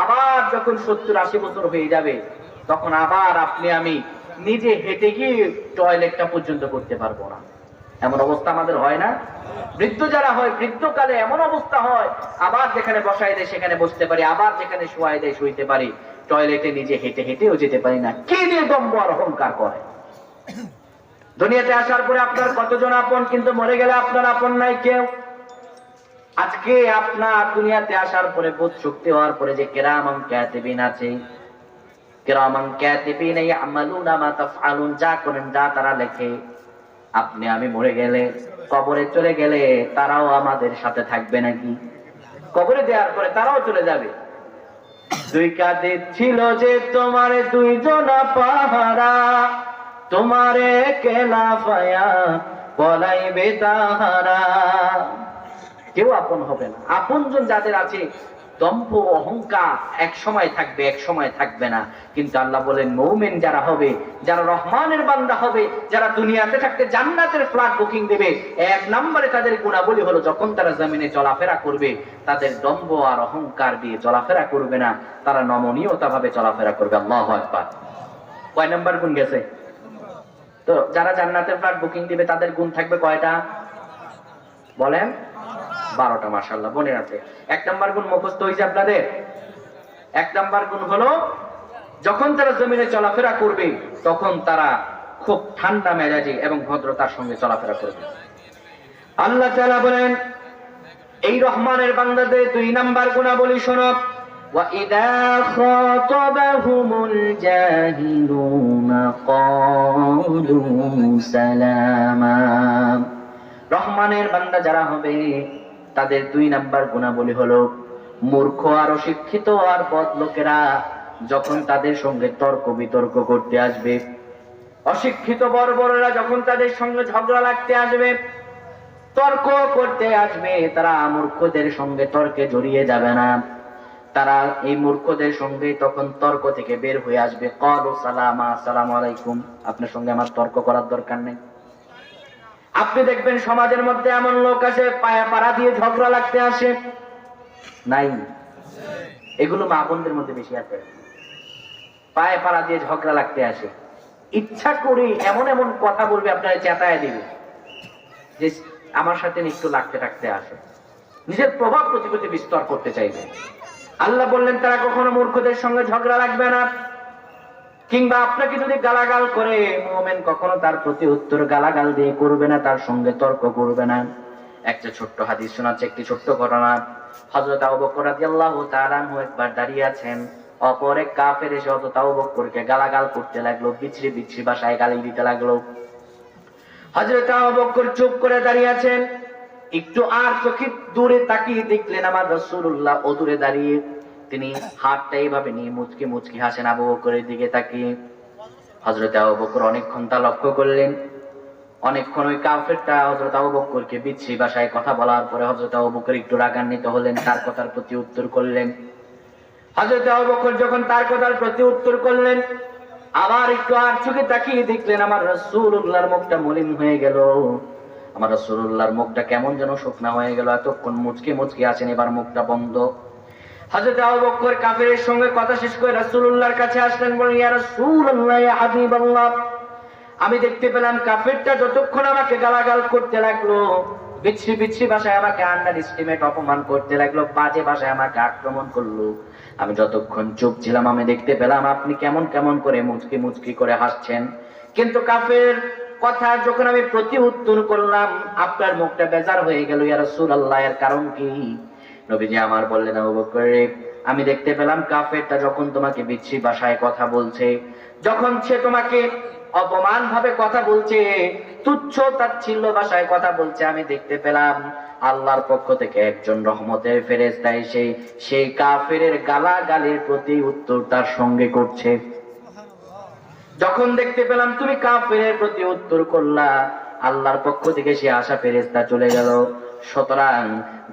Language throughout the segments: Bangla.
আবার যখন 70-80 বছর হয়ে যাবে, তখন আবার আপনি আমি নিজে হেঁটে গিয়ে টয়লেটটা পর্যন্ত করতে পারবো না। এমন অবস্থা আমাদের হয় না? বৃদ্ধ যারা হয়, বৃদ্ধকালে এমন অবস্থা হয়, আবার যেখানে বসাই দেয় সেখানে বসতে পারি, আবার যেখানে শোয়াই দেয় শুইতে পারি, টয়লেটে নিজে হেঁটে হেঁটেও যেতে পারি না। কে নিয়ে দম্ভ আর অহংকার করে? দুনিয়াতে আসার পরে আপনার কতজন আপন, কিন্তু মরে গেলে আপনার আপন নাই কেউ। আজকে আপনার দুনিয়াতে আসার পরে বোধ শক্তি হওয়ার পরে যে কিরামান কাতিবিন আছে, কিরামান কাতিবিন ইয়ামালুনা মা তাফআলুন, যা করেন যা তারা লেখে। আপনি আমি মরে গেলে, কবরে চলে গেলে তারাও আমাদের সাথে থাকবে নাকি? কবরে দেওয়ার পরে তারাও চলে যাবে। দুই কাঁধে ছিল যে তোমার দুইজনা পাহারা, তোমারে কেলাফায়া বলাইবে তাহারা। কেউ আপন হবে না। আপনজন যাদের আছে, দম্ভ অহংকার এক সময় থাকবে, এক সময় থাকবে না। কিন্তু আল্লাহ বলেন মুমিন যারা হবে, যারা রহমানের বান্দা হবে, যারা দুনিয়াতে থাকতে জান্নাতের ফ্ল্যাট বুকিং দেবে, এক নম্বরে তাদের গুণাবলী হলো যখন তারা জমিনে চলাফেরা করবে, তাদের দম্ভ আর অহংকার দিয়ে চলাফেরা করবে না, তারা নমনীয়তা ভাবে চলাফেরা করবে। আল্লাহু আকবার। কয় নাম্বার গুণ গেছে? তো যারা জান্নাতের ফ্ল্যাট বুকিং দিবে তাদের গুণ থাকবে কয়টা বলেন? 12টা। মাশাআল্লাহ, মনে আছে। এক নাম্বার গুণ মুখস্থ হয়েছে আপনাদের। এক নাম্বার গুণ হলো যখন তারা জমিনে চলাফেরা করবে তখন তারা খুব ঠান্ডা মেজাজি এবং ভদ্রতার সঙ্গে চলাফেরা করবে। আল্লাহ তাআলা বলেন এই রহমানের বান্দাদের 2 নাম্বার গুণাবলী শোনো। وَإِذَا خَاطَبَهُمُ الْجَاهِلُونَ قَالُوا سَلَامًا। রহমানের বান্দা যারা হবে তাদের 2 নাম্বার গুণাবলী হলো মূর্খ আর অশিক্ষিত আর বদ লোকেরা যখন তাদের সঙ্গে তর্ক বিতর্ক করতে আসবে, অশিক্ষিত বর্বরেরা যখন তাদের সঙ্গে ঝগড়া লাগতে আসবে, তর্ক করতে আসবে, তারা মূর্খদের সঙ্গে তর্কে জড়িয়ে যাবে না। তারা এই মূর্খদের সঙ্গে তখন তর্ক থেকে বের হয়ে আসবে। ক্বালু সালামা, আসসালামু আলাইকুম, আপনার সঙ্গে আমার তর্ক করার দরকার নেই। আপনি দেখবেন সমাজের মধ্যে এমন লোক আছে পায়া পাড়া দিয়ে ঝগড়া লাগতে আসে, নাই? এগুলো মা বোনদের মধ্যে বেশি আছে। পায়ে পাড়া দিয়ে ঝগড়া লাগতে আসে, ইচ্ছা করে এমন এমন কথা বলবে, আপনারা চেতায় দিবে যে আমার সাথে একটু লাগতে থাকতে আসে, নিজের প্রভাব প্রতিপত্তি বিস্তার করতে চাইবে। আল্লাহ বললেন তারা কখনো মূর্খদের সঙ্গে ঝগড়া লাগবে না। কিংবা আপনাকে যদি গালাগাল করে, মুমিন কখনো তার প্রতি উত্তর গালাগাল দিয়ে করবে না, তার সঙ্গে তর্ক করবে না। একটা ছোট্ট হাদিস শোনাচ্ছে, একটি ছোট্ট ঘটনা। হযরত আবু বকর রাদিয়াল্লাহু তাআলা আনহু একবার দাঁড়িয়ে আছেন, অপর এক কাফের এসে হযরত আবু বকরকে গালাগাল করতে লাগলো, বিচ্ছিরি বিচ্ছিরি ভাষায় গালি দিতে লাগলো। হযরত আবু বকর চুপ করে দাঁড়িয়ে আছেন। একটু আর চোখে দূরে তাকিয়ে দেখলেন আমার রাসূলুল্লাহ দূরে দাঁড়িয়ে, তিনি হাতটা এইভাবে নিয়ে মুচকি মুচকি হাসেন আবু বকরের দিকে তাকিয়ে। হযরত আবু বকর অনেকক্ষণ তা লক্ষ্য করলেন। অনেকক্ষণ ওই কাফেরটা হযরত আবু বকরকে বিচ্ছিরি ভাষায় কথা বলার পরে হযরত আবু বকর একটু রাগান্বিত হলেন, তার কথার প্রতি উত্তর করলেন। হযরত আবু বকর যখন তার কথার প্রতি উত্তর করলেন, আবার একটু আর চোখে তাকিয়ে দেখলেন আমার রাসূলুল্লাহর মুখটা মলিন হয়ে গেল। আমার রাসূলুল্লাহর মুখটা কেমন যেন শুকনা হয়ে গেল, এতক্ষণ মুচকি মুচকি আছেন, এবার মুখটা বন্ধ। হযরত আবু বকর কাফেরের সঙ্গে কথা শেষ করে রাসূলুল্লাহর কাছে আসলেন, বলেন ইয়া রাসূলুল্লাহ, ইয়া হাবিবাল্লাহ, আমি দেখতে পেলাম কাফেরটা যতক্ষণ আমাকে গালাগাল করতে লাগলো, বিচ্ছিরি বিচ্ছিরি ভাষায় আমাকে আন্ডার এস্টিমেট অপমান করতে লাগলো, বাজে ভাষায় আমাকে আক্রমণ করলো, আমি যতক্ষণ চুপ ছিলাম আমি দেখতে পেলাম আপনি কেমন কেমন করে মুচকি মুচকি করে হাসছেন। কিন্তু কাফের কথা যখন আমি প্রতি উত্তর করলাম, আপনার মুখটা বেজার হয়ে গেল। ইয়া রাসূলুল্লাহ, এর কারণ কি? নবীজি আমার বললেন, আবু বকর, আমি দেখতে পেলাম কাফেরটা যখন তোমাকে বিচ্ছিরি ভাষায় কথা বলছে, যখন সে তোমাকে অপমান ভাবে কথা বলছে, তুচ্ছ তাচ্ছিল্য ভাষায় কথা বলছে, আমি দেখতে পেলাম আল্লাহর পক্ষ থেকে একজন রহমতের ফেরেশতা এসে সেই কাফেরের গালাগালির প্রতি উত্তর তার সঙ্গে করছে। যখন দেখতে পেলাম তুমি কাফেরের প্রতি উত্তর করলা, আল্লাহর পক্ষ থেকে সে আশা ফেরেশতা চলে গেল। সুতরাং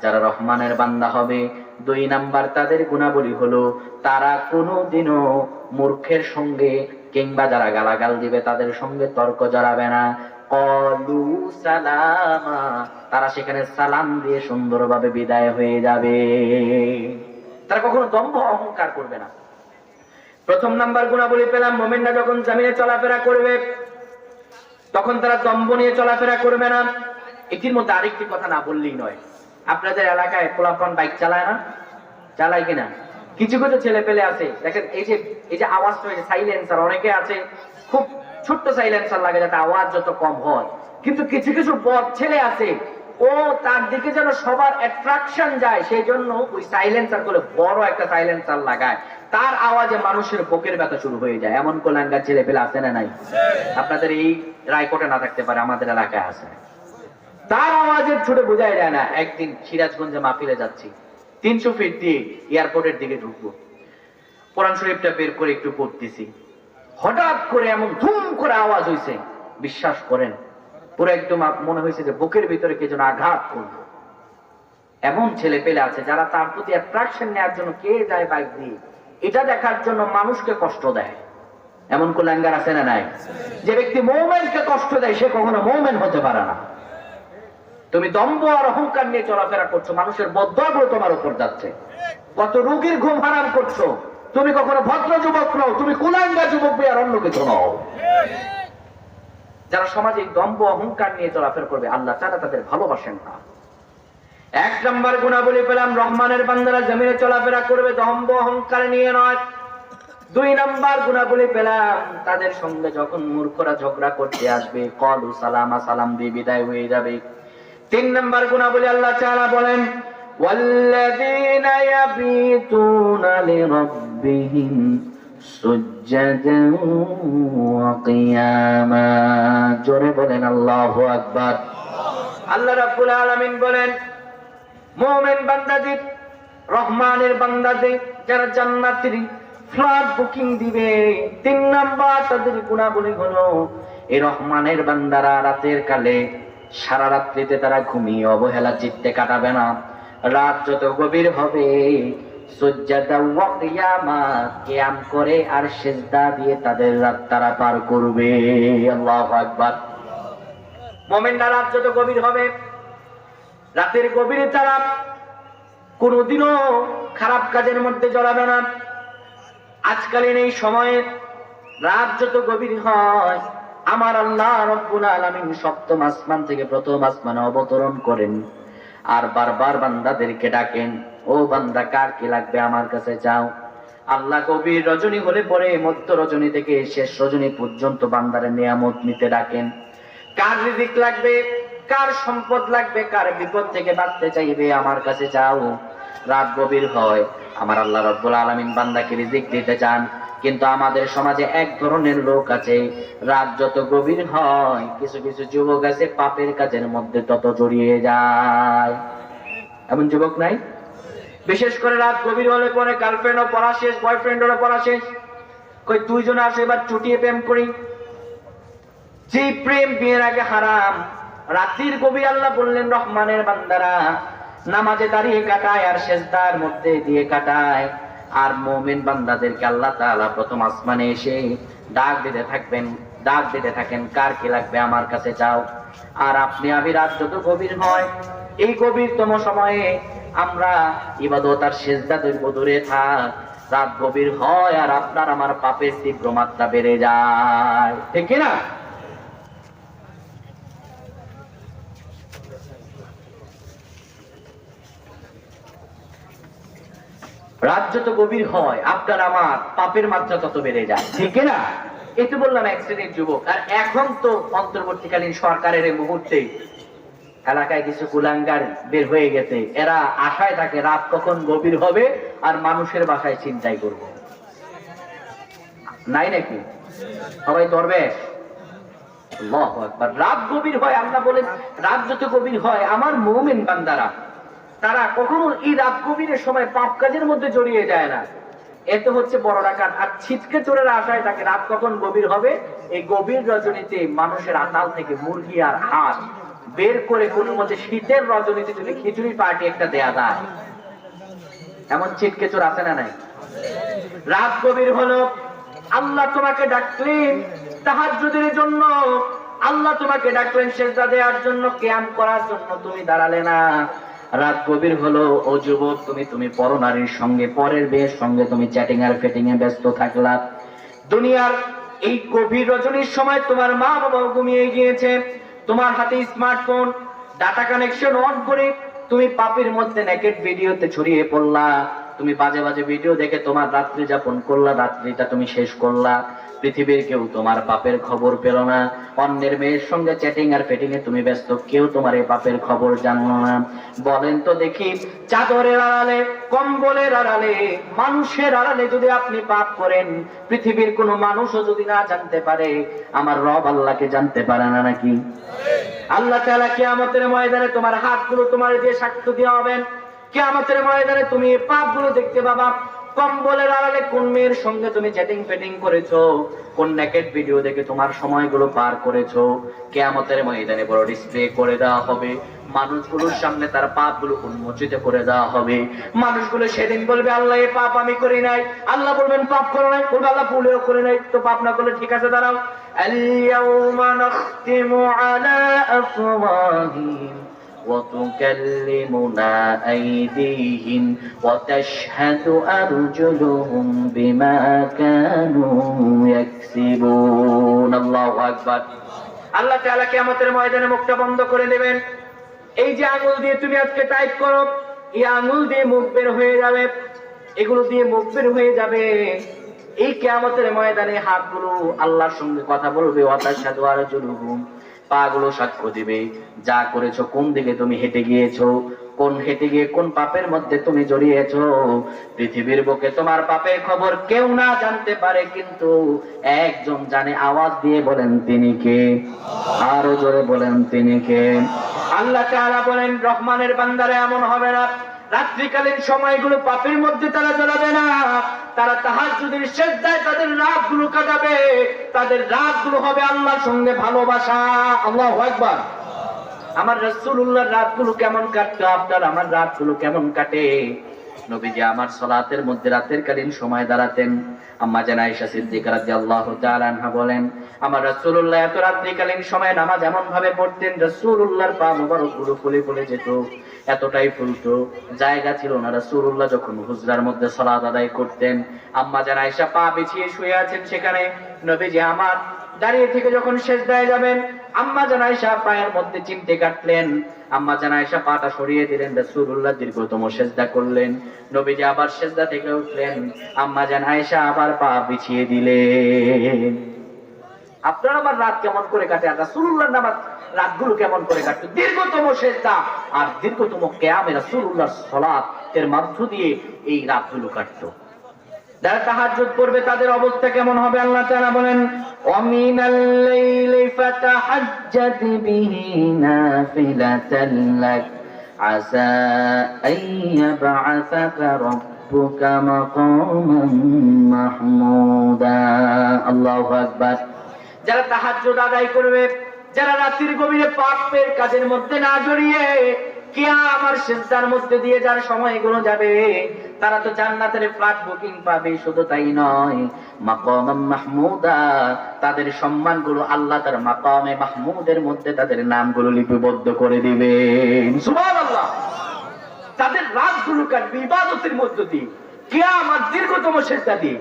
যারা রহমানের বান্দা হবে, 2 নাম্বার তাদের গুণাবলী হলো তারা কোনোদিনও মূর্খের সঙ্গে কিংবা যারা গালাগাল দিবে তাদের সঙ্গে তর্ক জড়াবে না। ক্বালু সালামা, তারা সেখানে সালাম দিয়ে সুন্দরভাবে বিদায় হয়ে যাবে। তারা কখনো দম্ভ অহংকার করবে না। প্রথম নাম্বার গুণাবলী পেলাম, মুমিনরা যখন জমিনে চলাফেরা করবে তখন তারা দম্ভ নিয়ে চলাফেরা করবে না। এটির মধ্যে আরেকটি কথা না বললেই নয়, আপনাদের এলাকায় পোলাপান বাইক চালায় না? চালায় কিনা? কিছু কিছু ছেলে পেলে আছে, দেখেন এই যে আওয়াজটা হয়েছে সাইলেন্সার, অনেকে আছে খুব ছোট্ট সাইলেন্সার লাগে যাতে আওয়াজ যত কম হয়, কিন্তু কিছু কিছু বদ ছেলে আছে ও তার দিকে যেন সবার অ্যাট্রাকশন যায় সেই জন্য ওই সাইলেন্সার করে বড় একটা সাইলেন্সার লাগায়, তার আওয়াজে মানুষের বুকের ব্যথা শুরু হয়ে যায়। এমন কোলাঙ্গার ছেলে পেলে আছে না নাই? আপনাদের এই রায়কোটে না থাকতে পারে, আমাদের এলাকায় আছে। তার আওয়াজের ছুটে বোঝাই যায় না। একদিন সিরাজগঞ্জে মাহফিলে যাচ্ছি, 300 ফিট দিয়ে এয়ারপোর্টের দিকে ঢুকবো, কোরআন শরীফটা বের করে একটু পড়তেছি, হঠাৎ করে এমন ধুম করে আওয়াজ হয়েছে, বিশ্বাস করেন পুরো একদম মনে হয়েছে যে বুকের ভিতরে কে যেন আঘাত করলো। এমন ছেলে পেলে আছে যারা তার প্রতি অ্যাট্রাকশন নেওয়ার জন্য কে যায় বাইক দিয়ে, এটা দেখার জন্য মানুষকে কষ্ট দেয়। এমন কুলাঙ্গার আছে না নাই? যে ব্যক্তি মুমিনকে কষ্ট দেয় সে কখনো মুমিন হতে পারে না। তুমি দম্ভ আর অহংকার নিয়ে চলাফেরা করছো, মানুষের বদদোয়া তোমার উপর যাচ্ছে। কত রোগীর ঘুম হারাম করছো। তুমি কখনো ভদ্র যুবক নও, তুমি কুলাঙ্গা যুবক আর অন্য কিছু নও। যারা সমাজে দম্ভ অহংকার নিয়ে চলাফেরা করবে আল্লাহ তাআলা তাদের ভালোবাসেন না। এক নম্বর গুণাবলী পেলাম, রহমানের বান্দারা জমিনে চলাফেরা করবে দম্ভ অহংকার নিয়ে নয়। 2 নম্বর গুণাবলী পেলাম, তাদের সঙ্গে যখন মূর্খরা ঝগড়া করতে আসবে কলু সালামা, সালাম দিয়ে বিদায় হয়ে যাবে। 3 নম্বর গুণাবলী আল্লাহ তাআলা বলেন ওয়াল্লাযীনা ইয়াবিতুনা লিরাব্বিহিম সুজ্জাদান ওয়া কিয়ামা। জোরে বলেন আল্লাহু আকবার। আল্লাহ রাব্বুল আলামিন বলেন মুমিন বান্দাদের, রহমানের বান্দাদের যারা জান্নাতের ফ্লাইট বুকিং দিবে, 3 নাম্বার তাদের গুণাবলী হলো এই রহমানের বান্দারা রাতের কালে সারা রাত্রিতে তারা ঘুমিয়ে অবহেলা চিত্তে কাটাবে না। রাত যত গভীর হবে সুজদা ওয়া কিয়ামা, কিয়াম করে আর সিজদা দিয়ে তাদের রাত তারা পার করবে। আল্লাহু আকবার। মুমিনরা রাত যত গভীর হবে, রাতের গভীরে তারা কোনোদিনও খারাপ কাজের মধ্যে জড়াবে না। আজকালীন এই সময়ে রাত যত গভীর হয়, আমার আল্লাহ রাব্বুল আলামিন 7ম আসমান থেকে 1ম আসমানে অবতরণ করেন আর বারবার বান্দাদেরকে ডাকেন, ও বান্দা কার কি লাগবে আমার কাছে যাও। আল্লাহ গভীর রজনী হলে পরে মধ্য রজনী থেকে শেষ রজনী পর্যন্ত বান্দারে নিয়ামত নিতে ডাকেন। কার রিজিক লাগবে, কার সম্পদ লাগবে, কার বিপদ থেকে বাঁচতে চাইবে আমার কাছে যাও। রাত গভীর হয়, আমার আল্লাহ রাব্বুল আলামিন বান্দাকে রিজিক দিতে চান, কিন্তু আমাদের সমাজে এক ধরনের লোক আছে, রাত যত গভীর হয় কিছু কিছু যুবক আছে পাপের কাজের মধ্যে তত জড়িয়ে যায়। এমন যুবক নাই? বিশেষ করে রাত গভীর হলে পরে গার্লফ্রেন্ডও পড়া শেষ, বয়ফ্রেন্ডেরও পড়া শেষ, কই 2 জন আসে এবার চুটিয়ে প্রেম করি। যে প্রেম বিয়ের আগে হারাম। রাতের গভীর আল্লাহ বললেন রহমানের বান্দারা নামাজে দাঁড়িয়ে কাটায় আর সিজদার মধ্যে দিয়ে কাটায়। আর মুমিন বান্দাদেরকে আল্লাহ তাআলা 1ম আসমানে এসে ডাক দিতে থাকবেন, ডাক দিতে থাকেন, কার কি লাগবে আমার কাছে যাও। আর আপনি আমি রাত যত গভীর হয়, এই গভীরতম সময়ে আমরা ইবাদত আর সিজদা দূরে থাক, রাত গভীর হয় আর আপনার আমার পাপের তীব্র মাত্রা বেড়ে যায়, ঠিক কি না? রাত যত গভীর হয় আপনার আমার পাপের মাত্রা তত বেড়ে যায়, ঠিক না? এতে বললাম এক শ্রেণীর যুবক। আর এখন তো অন্তর্বর্তীকালীন সরকারের এই মুহূর্তে এলাকায় কিছু কুলাঙ্গার বের হয়ে গেছে, এরা আশায় থাকে রাত কখন গভীর হবে আর মানুষের বাসায় চিন্তাই করব। নাই নাকি? সবাই দরবেশ। আল্লাহু আকবার। রাত গভীর হয়, আল্লাহ বলেন রাত যত গভীর হয় আমার মুমিন বান্দারা তারা কখনো এই রাত গভীরের সময় পাপ কাজের মধ্যে জড়িয়ে যায় না। এত হচ্ছে বড় ডাকাত আর ছিটকে চোরের আশায় থাকে রাত কখন গভীর হবে। এই গভীর রজনীতে মানুষের আতাল থেকে মুরগি আর হাঁস বের করে কোনো মধ্যে শীতের রজনীতে যদি খিচুড়ি পার্টি একটা দেয়া যায়, এমন ছিটকে চোর আছে না নাই? রাত গভীর হলো, আল্লাহ তোমাকে ডাকলেন তাহাজ্জুদের জন্য, আল্লাহ তোমাকে ডাকলেন সিজদা দেওয়ার জন্য, কিয়াম করার জন্য, তুমি দাঁড়ালে না। রাত গভীর হলো, ও যুবক, তুমি পরনারীর সঙ্গে, পরের মেয়ের সঙ্গে তুমি চ্যাটিং আর ফেটিং এ ব্যস্ত থাকলা। দুনিয়ার এই গভীর রজনীর সময় তোমার মা বাবা ঘুমিয়ে গিয়েছে, তোমার হাতে স্মার্টফোন, ডাটা কানেকশন অন করে তুমি পাপের মধ্যে নেকেড ভিডিওতে ছড়িয়ে পড়লা। তুমি বাজে বাজে ভিডিও দেখে তোমার রাত্রি যাপন করলা, রাত্রিটা তুমি শেষ করলা। পৃথিবীর কেউ তোমার পাপের খবর পেল না। অন্যের মেয়ের সঙ্গে চ্যাটিং আর ফেটিং এ তুমি ব্যস্ত, কেউ তোমার এই পাপের খবর জানলো না। বলেন তো দেখি, চাদরের আড়ালে, কম্বলের আড়ালে, মানুষের আড়ালে যদি আপনি পাপ করেন, পৃথিবীর কোনো মানুষও যদি না জানতে পারে, আমার রব আল্লাহকে জানতে পারে না নাকি? আল্লাহ তাআলা কিয়ামতের ময়দানে তোমার হাতগুলো তোমার দিয়ে সাক্ষ্য দিয়ে হবেন। কিয়ামতের ময়দানে তুমি এই পাপগুলো দেখতে পাবা। কম্বলের আড়ালে কোন মেয়ের সঙ্গে তুমি চ্যাটিং ফেটিং করেছো, কোন নেকেড ভিডিও দেখে তোমার সময়গুলো পার করেছো, কিয়ামতের ময়দানে বড় ডিসপ্লে করে দেওয়া হবে। মানুষগুলোর সামনে তার পাপগুলো উন্মোচিত করে দেওয়া হবে। মানুষগুলো সেদিন বলবে, আল্লাহ এই পাপ আমি করি নাই। আল্লাহ বলবেন, পাপ করো নাই? বলবে, আল্লাহ ভুলেও করে নাই। তো পাপ না করলে ঠিক আছে, দাঁড়াও। আল-ইয়াউমা নাখতিমু আলা আফওয়াহিহিম وتكلمنا أيديهم وتشهد أرجلهم بما كانوا يكسبون الله أكبر। আল্লাহ তাআলা কিয়ামতের ময়দানে মুখটা বন্ধ করে দেবেন। এই যে আঙুল দিয়ে তুমি আজকে টাইপ করো, এই আঙুল দিয়ে মুখ বের হয়ে যাবে, এগুলো দিয়ে মুখ বের হয়ে যাবে। এই কিয়ামতের ময়দানে হাতগুলো আল্লাহর সঙ্গে কথা বলবে, ওয়াতাশহাদু আরজুলুহুম, পাগুলো সাক্ষ্য দিবে যা করেছো, কোন দিকে তুমি হেঁটে গিয়েছো, কোন হেঁটে গিয়ে কোন পাপের মধ্যে তুমি জড়িয়েছো। পৃথিবীর বুকে তোমার পাপের খবর কেউ না জানতে পারে, কিন্তু একজন জানে। আওয়াজ দিয়ে বলেন, তিনি কে? আরো জোরে বলেন, তিনি কে? আল্লাহ তাআলা বলেন, রহমানের বান্দারা এমন হবে না। রাত্রিকালীন সময়গুলো পাপের মধ্যে তারা জড়াবে না। তারা তাহাজ্জুদের সিজদায় তাদের রাতগুলো কাটাবে। তাদের রাতগুলো হবে আল্লাহর সঙ্গে ভালোবাসা। আল্লাহু আকবার। আমার রাসূলুল্লাহর রাতগুলো কেমন কাটতো, আপনার আমার রাতগুলো কেমন কাটে? নবীজি আমার সালাতের মধ্যে রাতের কালীন সময় দাঁড়াতেন। আম্মা জান আয়েশা সিদ্দিকা রাদিয়াল্লাহু তাআলা আনহা বলেন, আমার রাসূলুল্লাহ এত রাত্রিকালীন সময় নামাজ এমন ভাবে পড়তেন, রাসূলুল্লাহর পা মোবারকগুলো ফুলে ফুলে যেত, এতটাই ফুলতো, জায়গা ছিল না। রাসূলুল্লাহ যখন হুজরার মধ্যে সালাত আদায় করতেন, আম্মা জান আয়েশা পা বিছিয়ে শুয়ে আছেন সেখানে। নবীজি আমার দাঁড়িয়ে থেকে যখন সিজদায় যাবেন, আম্মা জান আয়েশা পায়ের মধ্যে চিমটে কাটলেন, আম্মা জান আয়েশা পাটা সরিয়ে দিলেন, রাসূলুল্লাহ দীর্ঘতম সিজদা করলেন। নবীজি আবার সিজদা থেকে উঠলেন, আম্মা জান আয়েশা আবার পা বিছিয়ে দিলেন। আপনার আমার রাত কেমন করে কাটে, আর রাসূলুল্লাহর নামাজ রাতগুলো কেমন করে কাটতো? দীর্ঘতম সিজদা আর দীর্ঘতম কিয়ামে রাসূলুল্লাহর সালাতের মধ্য দিয়ে এই রাতগুলো কাটতো। যারা তাহাজ্জুদ করবে তাদের অবস্থা কেমন হবে? আল্লাহ তাআলা বলেন, ওয়ামিনাল লাইলি ফাতাহাজ্জাদ বিহি নাফিলাতান লাক আসা আইয়াবআসাকা রাব্বুকা মাকামান মাহমুদা। আল্লাহু আকবার। যারা তাহাজ্জুদ আদায় করবে, যারা রাতের গভীরে পাপের কাজের মধ্যে না জড়িয়ে কিয়াম আর সিজদার মধ্যে দিয়ে যার সময়গুলো যাবে, তারা তো জান্নাতের ফ্ল্যাট বুকিং পাবে। শুধু তাই নয়, মাকামাম মাহমুদা, তাদের সম্মানগুলো আল্লাহ তার মাকামে মাহমুদের মধ্যে তাদের নামগুলো লিপিবদ্ধ করে দিবেন। সুবহানাল্লাহ। তাদের রাতগুলো কাটবে ইবাদতের মধ্য দিয়ে, কিয়াম আর দীর্ঘতম সিজদা দিয়ে।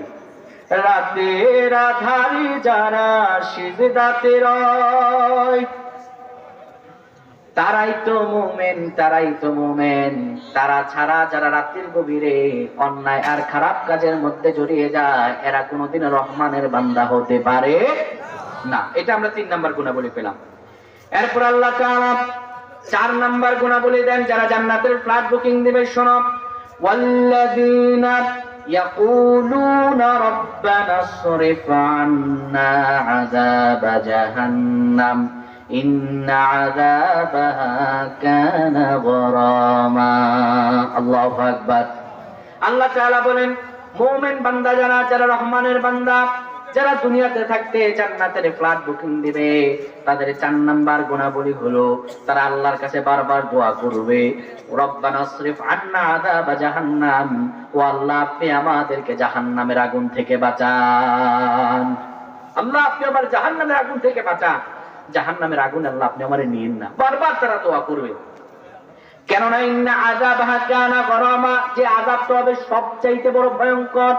রাতের আধারে যারা সিজদাতে রয়, তারাই তো মুমিন, তারাই তো মুমিন। তারা ছাড়া যারা রাতের গভীরে অন্যায় আর খারাপ কাজের মধ্যে জড়িয়ে যায়, এরা কোনোদিন রহমানের বান্দা হতে পারে না। এটা আমরা 3 নাম্বার গুণাবলী পেলাম। এরপর আল্লাহ তাআলা 4 নাম্বার গুণাবলী দেন, যারা জান্নাতের ফ্ল্যাট বুকিং দিবে। শোনো, ওয়াল্লাযীনা ইয়াকুলুনা রাব্বানা সরিফ আন্না আযাবা জাহান্নাম ইন্না আযাবাহা কানা গরামা। আল্লাহু আকবার। আল্লাহ তাআলা বলেন, মুমিন বান্দা যারা রহমানের বান্দা, যারা দুনিয়াতে থাকতে জান্নাতের ফ্ল্যাট বুকিং দিবে, তাদের 4 নাম্বার গুণাবলী হলো তারা আল্লাহর কাছে বারবার দোয়া করবে, রব্বানা সরিফ আন্না আযাবা জাহান্নাম, ও আল্লাহ আপনি আমাদেরকে জাহান্নামের আগুন থেকে বাঁচান। আল্লাহ আপনি আমার জাহান্নামের আগুন থেকে বাঁচান, জাহান্নামের আগুন আল্লাহ আপনি আমারে নিয়েন না। বারবার তারা দোয়া করবে। কেননা ইন্না আযাবাহা কানা গরামা, যে আযাবটা হবে সবচাইতে বড় ভয়ঙ্কর।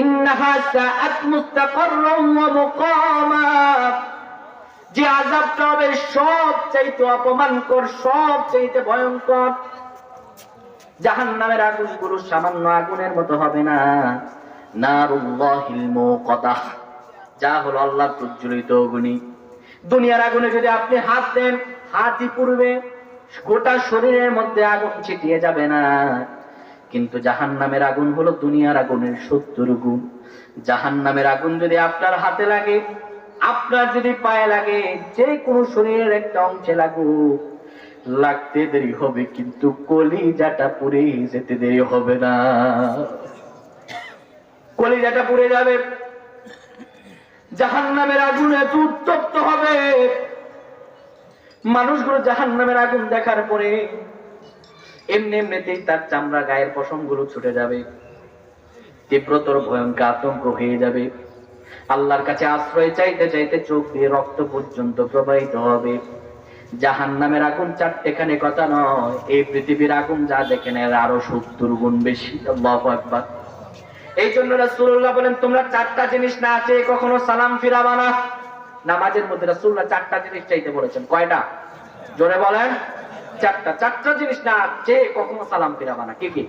ইন্নাহা সাআত মুস্তাকাররাম ওয়া মুকামা, যে আযাবটা হবে সবচাইতে অপমানকর, সবচাইতে ভয়ঙ্কর। জাহান্নামের আগুনগুলো সামান্য আগুনের মতো হবে না। নারুল্লাহিল মুকাদাহ, যা হলো আল্লাহর প্রজ্বলিত অগ্নি। দুনিয়ার আগুনে যদি আপনি হাত দেন, হাতই পুড়বে, গোটা শরীরের মধ্যে আগুন ছিটিয়ে যাবে না। কিন্তু জাহান্নামের আগুন হলো দুনিয়ার আগুনের 70 গুণ। জাহান্নামের আগুন যদি আপনার হাতে লাগে, আপনার যদি পায়ে লাগে, যে কোনো শরীরের একটা অংশে লাগুক, লাগতে দেরি হবে কিন্তু কলিজাটা পুড়ে যেতে দেরি হবে না। কলিজাটা পুড়ে যাবে। জাহান্নামের আগুন এত উত্তপ্ত হবে, মানুষগুলো জাহান্নামের আগুন দেখার পরে এমনিতেই তার চামড়া, গায়ের পশমগুলো ছুটে যাবে, তীব্রতর ভয়ঙ্কর আতঙ্ক হয়ে যাবে। আল্লাহর কাছে আশ্রয় চাইতে চাইতে চোখ দিয়ে রক্ত পর্যন্ত প্রবাহিত হবে। জাহান্নামের আগুন চারটেখানে কথা নয়, এই পৃথিবীর আগুন যা দেখেন এর আরো 70 গুণ বেশি। আল্লাহু আকবার। এই জন্য রাসূলুল্লাহ বলেন, তোমরা 4টা জিনিস না চেয়ে কখনো সালাম ফিরাবা না। নামাজের মধ্যে রাসূলুল্লাহ 4টা জিনিস চাইতে বলেছেন। কয়টা? জোরে বলেন। 4টা জিনিস না চেয়ে কখনো সালাম ফিরাবা না। কি কি?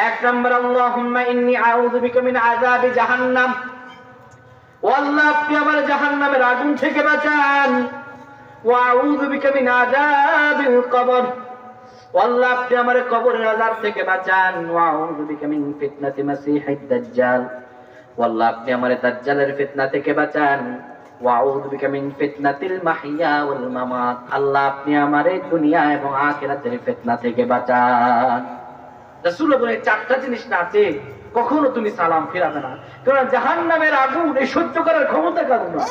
1 নম্বর, আল্লাহুম্মা ইন্নী আউযু বিকা মিন আযাবি জাহান্নাম। ও আল্লাহ, আপনি আমার জাহান্নামের আগুন থেকে বাঁচান। ওয়া আউযু বিকা মিন আযাবিল কবর। ও আল্লাহ, আপনি আমার কবরের আযাব থেকে বাঁচান। ওয়া আউযু বিকা মিন ফিতনাতি মাসিহিদ দাজ্জাল। ও আল্লাহ, আপনি আমার দাজ্জালের ফিতনা থেকে বাঁচান। ওয়া আউযু বিকা মিন ফিতনাতিল মাহইয়া ওয়াল মামাত। আল্লাহ, আপনি আমার এই দুনিয়া এবং আখিরাতের ফিতনা থেকে বাঁচান। রাসূলুল্লাহ বলেন, 4টা জিনিস না আছে কখনো তুমি সালাম ফিরাবে না, কারণ জাহান্নামের আগুন এই সহ্য করার ক্ষমতা কারণ না।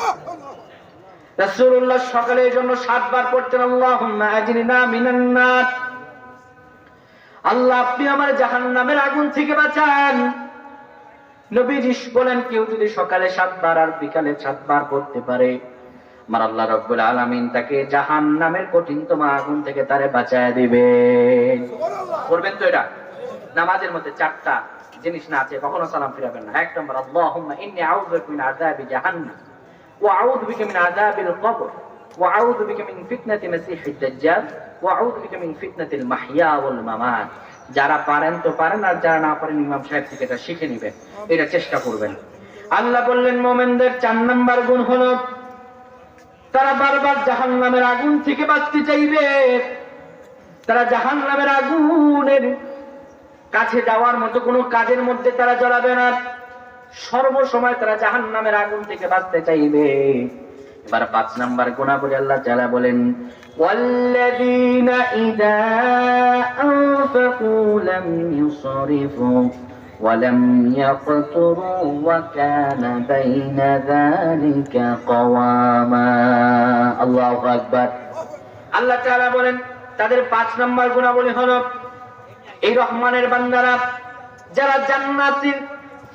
রাসূলুল্লাহ সকালে এই জন্য 7 বার পড়তেন, আল্লাহুম্মা আজরিনা মিনান নার। আল্লাহ, আপনি আমার জাহান্নামের আগুন থেকে বাঁচান। নবীজি বলেন, কেউ যদি সকালে 7 বার আর বিকালে 7 বার পড়তে পারে, আমার আল্লাহ রাব্বুল আলামিন তাকে জাহান্নামের কঠিনতম আগুন থেকে তারে বাঁচায় দিবেন। করবেন তো এটা? নামাজের মধ্যে 4টা জিনিস না আছে কখনো সালাম ফিরাবেন না। 1 নম্বর, আল্লাহুম্মা ইন্নী আউযু বিকা মিন আযাবি জাহান্নাম ওয়া আউযু বিকা মিন আযাবিল কবর ওয়া আউযু বিকা মিন ফিতনাতি মাসিহিদ দাজ্জাল ওয়া আউযু বিকা মিন ফিতনাতিল মাহইয়া ওয়াল মামাত। যারা পারেন তো পারেন, আর যারা না পারেন ইমাম সাহেব থেকে এটা শিখে নেবেন, এটা চেষ্টা করবেন। আল্লাহ বললেন, মুমিনদের 4 নম্বর গুণ হলো তারা বারবার জাহান্নামের আগুন থেকে বাঁচতে চাইবে। তারা জাহান্নামের আগুনের কাছে যাওয়ার মতো কোনো কাজের মধ্যে তারা জড়াবে না। সর্বসময় তারা জাহান্নামের আগুন থেকে বাঁচতে চাইবে। এবার 5 নম্বর গুণাবলী আল্লাহ তাআলা বলেন, ওয়াল্লাযীনা ইযা আনফাকু লাম ইউসরিফু ওয়া লাম ইয়াকতুরু ওয়া কানা বাইনা যালিকা কাওয়ামা। আল্লাহু আকবার। আল্লাহ তাআলা বলেন, তাদের 5 নম্বর গুণাবলী হলো, এই রহমানের বান্দারা যারা জান্নাতের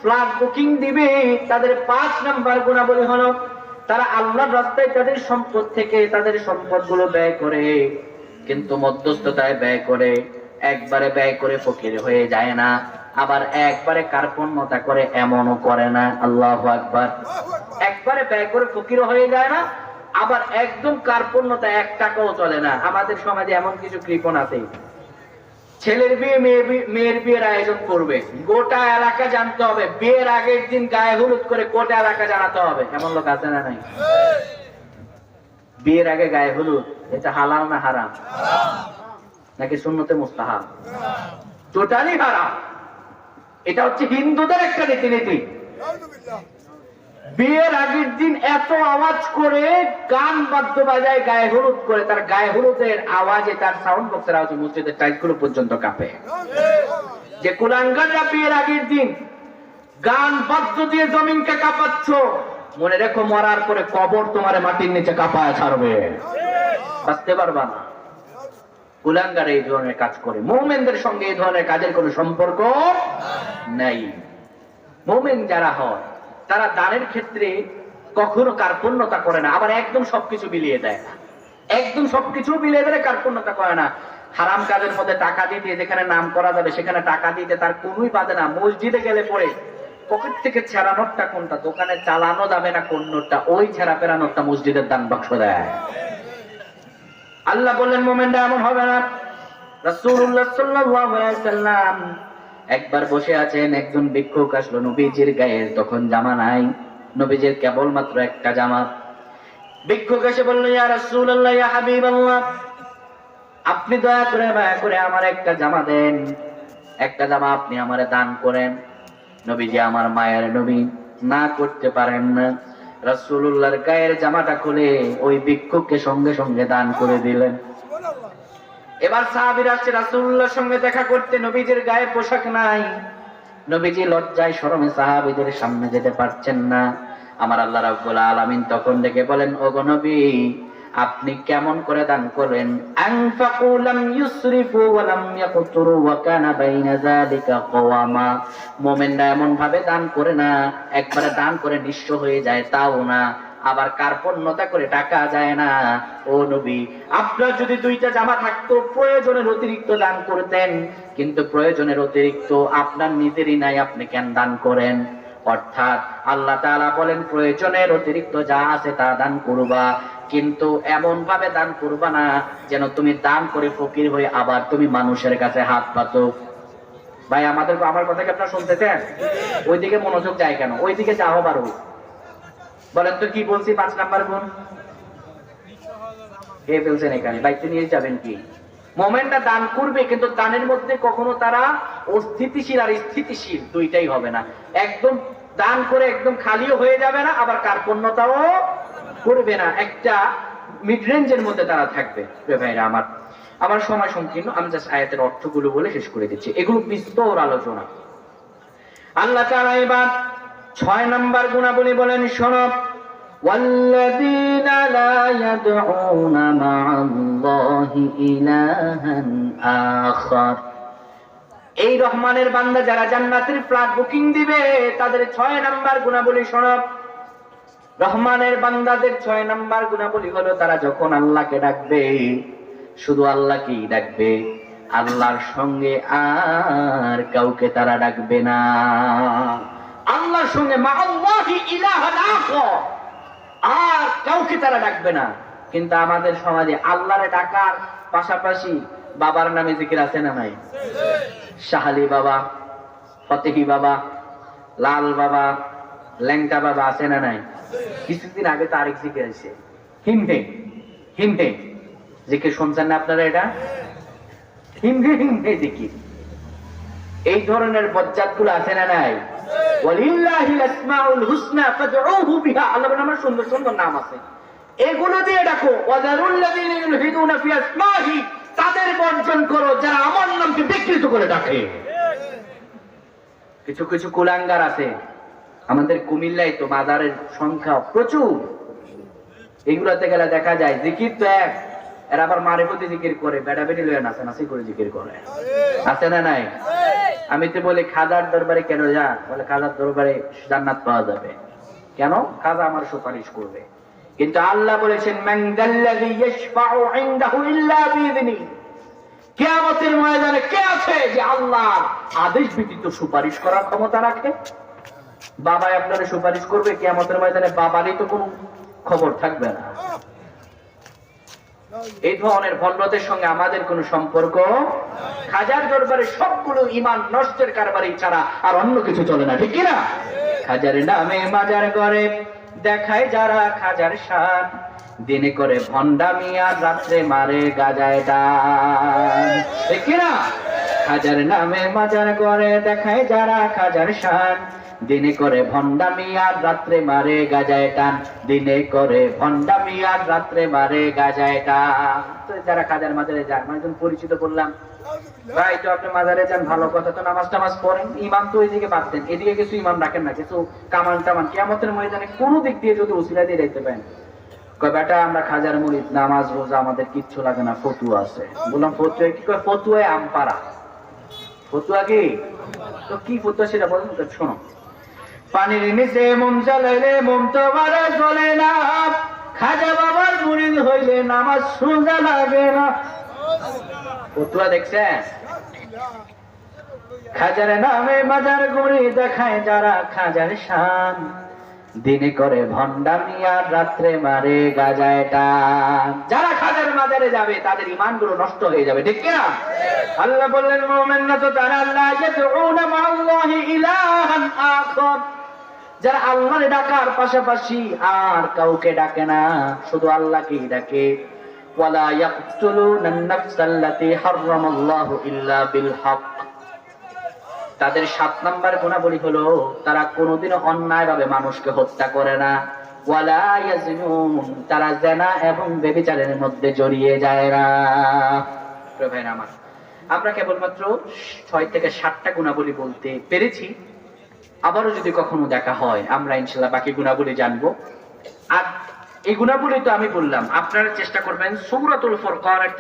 ফ্লাইট বুকিং দিবে, তাদের 5 নম্বর গুণাবলী হলো তারা আল্লাহর রাস্তায় তাদের সম্পদ থেকে তাদের সম্পদগুলো ব্যয় করে, কিন্তু মধ্যস্থতায় ব্যয় করে। একবারে ব্যয় করে ফকির হয়ে যায় না, আবার একবারে কার্পণ্যতা করে এমনও করে না। আল্লাহু আকবার। একবারে ব্যয় করে ফকির হয়ে যায় না, আবার একদম কার্পণ্যতা 1 টাকাও চলে না। আমাদের সমাজে এমন কিছু কৃপণ আছে, ছেলের বিয়ে মেয়ের বিয়ের আয়োজন করবে, গোটা এলাকা জানতে হবে, বিয়ের আগের দিন গায়ে হলুদ করে গোটা এলাকা জানাতে হবে। এমন লোক আছে না নাই? বিয়ের আগে গায়ে হলুদ, এটা হালাল না হারাম? নাকি সুন্নতে মুস্তাহাব? টোটালি হারাম। এটা হচ্ছে হিন্দুদের একটা রীতিনীতি। বিয়ের আগের দিন এত আওয়াজ করে গান বাদ্য বাজায়, গায়ে হলুদ করে, তার গায়ে হলুদের আওয়াজে, তার সাউন্ড বক্সের আওয়াজে মসজিদের টাইলসগুলো পর্যন্ত কাঁপে। যে কুলাঙ্গাররা বিয়ের আগের দিন গান বাদ্য দিয়ে জমিনকে কাঁপাচ্ছ, মনে রেখো মরার পরে কবর তোমার মাটির নিচে কাঁপায় ছাড়বে, বাঁচতে পারবা না। কুলাঙ্গার এই ধরনের কাজ করে। মুমিনদের সঙ্গে এই ধরনের কাজের কোনো সম্পর্ক নাই। মুমিন যারা হয় তারা দানের ক্ষেত্রে কখনো কার্পণ্যতা করে না, আবার একদম সবকিছু বিলিয়ে দেয় না। একদম সবকিছু বিলিয়ে দিলে কার্পণ্যতা করে না। হারাম কাজের মধ্যে টাকা দিতে, যেখানে নাম করা যাবে সেখানে টাকা দিতে তার কোনোই বাধে না। মসজিদে গেলে পরে পকেট থেকে ছেঁড়া নোটটা কোনটা, দোকানে চালানো যাবে না কোন নোটটা, ওই ছেঁড়া পেরা নোটটা মসজিদের দান বাক্স দেয়। আল্লাহ বললেন মুমিনরা এমন হবে না। রাসূলুল্লাহ সাল্লাল্লাহু আলাইহি ওয়াসাল্লাম একবার বসে আছেন, একজন ভিক্ষুক আসলো। নবীজির গায়ে তখন জামা নাই, নবীজির কেবল মাত্র একটা জামা। ভিক্ষুক এসে বলল, ইয়া রাসূলুল্লাহ, ইয়া হাবিবাল্লাহ, আপনি দয়া করে আমার একটা জামা দেন, একটা জামা আপনি আমারে দান করেন। নবীজি আমার মায়ের নবী, না করতে পারেন না। রাসূলুল্লাহর গায়ের জামাটা খুলে ওই ভিক্ষুককে সঙ্গে সঙ্গে দান করে দিলেন। এবার সাহাবীরা আসছে রাসূলুল্লাহর সঙ্গে দেখা করতে, নবীজির গায়ে পোশাক নাই। নবীজি লজ্জায় শরমে সাহাবীদের সামনে যেতে পারছেন না। আমার আল্লাহ রাব্বুল আলামিন তখন ডেকে বলেন, ওগো নবী, আপনি কেমন করে দান করেন? আনফাকু লাম ইউসরিফু ওয়া লাম ইয়াকতুরু ওয়া কানা বাইনা যালিকা কওয়ামা। মুমিনরা এমন ভাবে দান করে না, একবারে দান করে নিঃস্ব হয়ে যায় তাও না, আবার কার্পণ্যতা করে টাকা যায় না। ও নবী, আপনার যদি দুইটা জামা থাকতো প্রয়োজনের অতিরিক্ত দান করতেন, কিন্তু প্রয়োজনের অতিরিক্ত আপনার নিজেরই নাই, আপনি কেন দান করেন? অর্থাৎ আল্লাহ তাআলা বলেন প্রয়োজনের অতিরিক্ত যা আছে তা দান করবা, কিন্তু এমন ভাবে দান করবা না যেন তুমি দান করে ফকির হয়ে আবার তুমি মানুষের কাছে হাত পাতো। ভাই আমার কথা কি আপনারা শুনতেছেন? ওইদিকে মনোযোগ যায় কেন? ওইদিকে যাও বারো। বলেন তো কি বলছি? 5 নাম্বার গুণ কে বলছেন এখানে? দায়িত্ব নিয়ে যাবেন কি? মোমেন্টটা দান করবে, কিন্তু দানের মধ্যে কখনো তারা অস্থিতিশীল আর স্থিতিশীল দুইটাই হবে না। একদম দান করে একদম খালিও হয়ে যাবে না, আবার কার্পণ্যতাও করবে না, একটা মিড রেঞ্জের মধ্যে তারা থাকবে। ভাইরা আমার সময় সংকীর্ণ, আমি জাস্ট আয়াতের অর্থগুলো বলে শেষ করে দিচ্ছি, এগুলো বিস্তর আলোচনা। আল্লাহ তাআলা এবার 6 নাম্বার গুণাবলী বলেন, শোনো, والذين لا يدعون مع الله إلها آخر। এই রহমানের বান্দা যারা জান্নাতের ফ্ল্যাট বুকিং দিবে তাদের 6 নাম্বার গুণাবলী শোনো। রহমানের বান্দাদের 6 নাম্বার গুণাবলী হলো তারা যখন আল্লাহকে ডাকবে শুধু আল্লাহকেই ডাকবে, আল্লাহর সঙ্গে আর কাউকে তারা ডাকবে না। আল্লাহর সঙ্গে মা আল্লাহি ইলাহান আখার, আর কাউকে তারা ডাকবে না। কিন্তু আমাদের সমাজে আল্লাহরে ডাকার পাশাপাশি বাবার নামে জিকির আছে না নাই? শাহালি বাবা, ফতেহি বাবা, লাল বাবা, ল্যাংটা বাবা আছে না নাই? কিছুদিন আগে তো আরেক জিকির আছে, হিমহে হিমহে জিকির, শুনছেন না আপনারা? এটা হিমহে হিমহে জিকির। এই ধরনের বজ্জাত গুলো আছে না নাই? ওয়ালিল্লাহিল আসমাউল হুসনা ফাদউহু বিহা, আল্লাহর নামে সুন্দর সুন্দর নাম আছে, এগুলো দিয়ে ডাকো। ওয়াদারুল লাযিনা ইউলহিদুনা ফি আসমাহি, তাদের বর্জন করো যারা আমার নামকে বিকৃত করে ডাকে। কিছু কিছু কুলাঙ্গার আছে আমাদের কুমিল্লায়, তো মাজারের সংখ্যা প্রচুর। এগুলাতে গেলে দেখা যায় জিকির তো এক, এরা আবার মারিফতি জিকির করে, বেটা বেটি লয়ে নাচানাচি করে জিকির করে, আছে না নাই? আমি তো বলি খাজার দরবারে কেন যা? বলে খাজার দরবারে জান্নাত পাওয়া যাবে। কেন? খাজা আমার সুপারিশ করবে। কিন্তু আল্লাহ বলেছেন মান যাল্লাযী ইয়াশফাউ ইনদাহু ইল্লা বিইذনি, কিয়ামতের ময়দানে কে আছে যে আল্লাহর আদেশ ব্যতীত সুপারিশ করার ক্ষমতা রাখে? বাবা আপনারে সুপারিশ করবে কিয়ামতের ময়দানে, বাবারই তো কোনো খবর থাকবে না। এই ধরনের ভণ্ডদের সঙ্গে আমাদের কোনো সম্পর্ক। খাজার দরবারে সবগুলো ইমান নষ্টের কারবারি ছাড়া আর অন্য কিছু চলে না, ঠিক কি না? খাজার নামে মাজার করে দেখায় যারা খাজার শান, দিনে করে ভণ্ডামি আর রাত্রে মারে গাজায় টান, ঠিক কি না? খাজার নামে মাজার করে দেখায় যারা খাজার শান, দিনে করে ভণ্ডামি আর রাত্রে মারে গাজায় টান, দিনে করে ভণ্ডামি আর রাত্রে মারে গাজায় টান। তো যারা খাজার মাজারে যায়, মানে পরিচিত করলাম, ভাই তো আপনি মাজারে যান, ভালো কথা, তো নামাজ টামাজ পড়েন, ইমাম তো ওইদিকে বাদ দেন, এদিকে কিছু ইমাম রাখেন না, কিছু কামান টামান, কিয়ামতের ময়দানে কোনো দিক দিয়ে যদি উসিলা দিয়ে রাখতে পারেন, কয় বেটা আমরা খাজার মুরিদ, নামাজ রোজা আমাদের কিচ্ছু লাগে না, ফতুয়া আছে। বললাম ফতুয়া কি? কয় ফতুয়ায় আমপারা। ফতুয়া কি? তো কি ফতুয়া সেটা বলেন তো, শোনো। পানির নিচে মোম জ্বালাইলে মোম তো বারে জ্বলে না, খাজা বাবার মুরিদ হইলে নামাজ সোজা লাগে না। ফতুয়া দেখছেন? খাজার নামে বাজার ঘুরে দেখায় যারা খাজার শান, দিনে করে ভণ্ডামি আর রাত্রে মারে গাজায় টান। যারা খাজার মাজারে যাবে তাদের ঈমানগুলো নষ্ট হয়ে যাবে, ঠিক কিনা? আল্লাহ বললেন মুমিনরা তো তারা আল্লাহ ইয়াদউনা মাআল্লাহি ইলাহান আখার, যারা আল্লাহর ডাকার পাশাপাশি আর কাউকে ডাকে না, শুধু আল্লাহকেই ডাকে। ওয়ালা ইয়াকতুলুনান নাফসাল্লাতী হারামাল্লাহু ইল্লা বিল হক, তাদের 7 নাম্বার গুণাবলী হলো তারা কোনোদিনও অন্যায়ভাবে মানুষকে হত্যা করে না। ওয়ালা ইয়াজনুন, তারা জিনা এবং ব্যভিচারের মধ্যে জড়িয়ে যায় না। প্রিয় ভাইরা আমার, আমরা কেবলমাত্র 6 থেকে 7টা গুণাবলী বলতে পেরেছি। আবারও যদি কখনো দেখা হয় আমরা ইনশাআল্লাহ বাকি গুণাবলী জানবো। আর এই গুণাবলী তো আমি বললাম, আপনারা চেষ্টা করবেন সূরাতুল ফুরকানের